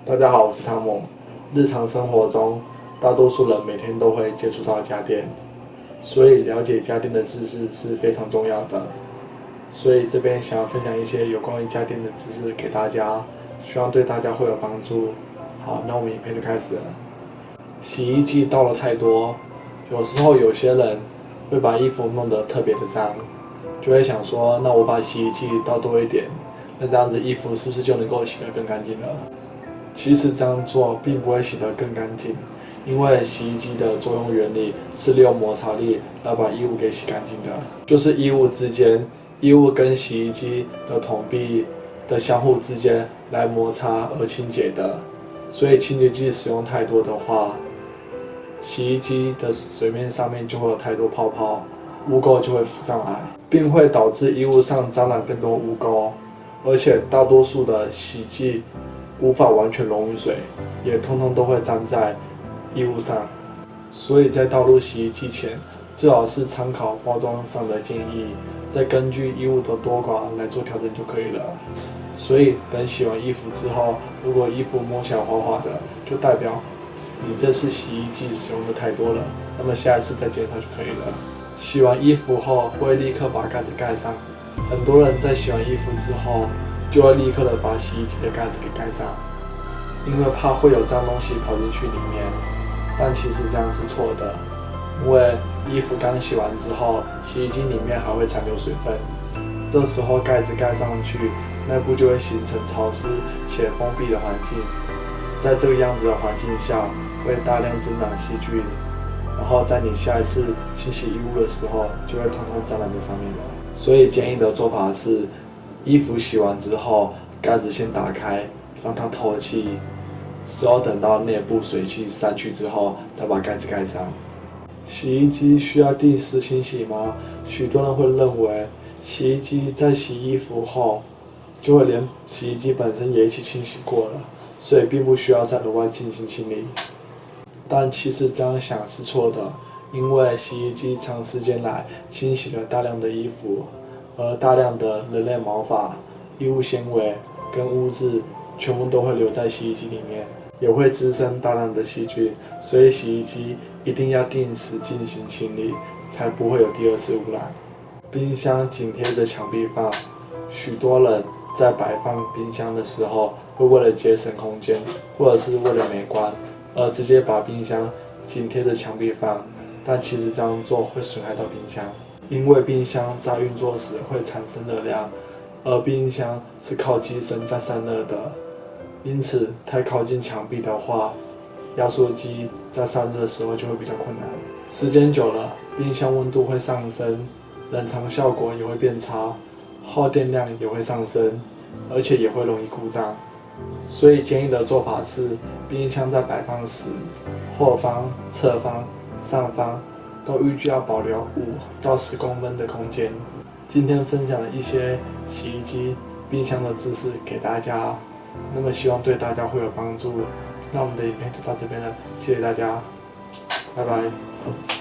大家好，我是汤姆。日常生活中，大多数人每天都会接触到家电，所以了解家电的知识是非常重要的。所以这边想要分享一些有关于家电的知识给大家，希望对大家会有帮助。好，那我们影片就开始了。洗衣机倒了太多，有时候有些人会把衣服弄得特别的脏，就会想说，那我把洗衣机倒多一点，那这样子衣服是不是就能够洗得更干净了？其实这样做并不会洗得更干净，因为洗衣机的作用原理是利用摩擦力来把衣物给洗干净的，就是衣物之间，衣物跟洗衣机的桶壁的相互之间来摩擦而清洁的。所以清洁剂使用太多的话，洗衣机的水面上面就会有太多泡泡，污垢就会浮上来，并会导致衣物上沾染更多污垢，而且大多数的洗剂无法完全溶于水，也通通都会粘在衣物上。所以在倒入洗衣机前，最好是参考包装上的建议，再根据衣物的多寡来做调整就可以了。所以等洗完衣服之后，如果衣服摸起来滑滑的，就代表你这次洗衣剂使用的太多了，那么下一次再减少就可以了。洗完衣服后会立刻把盖子盖上，很多人在洗完衣服之后就会立刻的把洗衣机的盖子给盖上，因为怕会有脏东西跑进去里面。但其实这样是错的，因为衣服刚洗完之后，洗衣机里面还会残留水分，这时候盖子盖上去，内部就会形成潮湿且封闭的环境。在这个样子的环境下，会大量增长细菌，然后在你下一次清洗衣物的时候，就会统统沾染在上面了。所以建议的做法是，衣服洗完之后，盖子先打开，让它透气，之后等到内部水汽散去之后，再把盖子盖上。洗衣机需要定时清洗吗？许多人会认为，洗衣机在洗衣服后，就会连洗衣机本身也一起清洗过了，所以并不需要再额外进行清理。但其实这样想是错的，因为洗衣机长时间来清洗了大量的衣服，而大量的人类毛发、衣物纤维跟污渍全部都会留在洗衣机里面，也会滋生大量的细菌，所以洗衣机一定要定时进行清理，才不会有第二次污染。冰箱紧贴着墙壁放，许多人在摆放冰箱的时候，会为了节省空间，或者是为了美观，而直接把冰箱紧贴着墙壁放，但其实这样做会损害到冰箱，因为冰箱在运作时会产生热量，而冰箱是靠机身在散热的，因此太靠近墙壁的话，压缩机在散热的时候就会比较困难。时间久了，冰箱温度会上升，冷藏效果也会变差，耗电量也会上升，而且也会容易故障。所以建议的做法是，冰箱在摆放时，后方、侧方、上方都预计要保留5到10公分的空间。今天分享了一些洗衣机、冰箱的知识给大家，那么希望对大家会有帮助。那我们的影片就到这边了，谢谢大家，拜拜。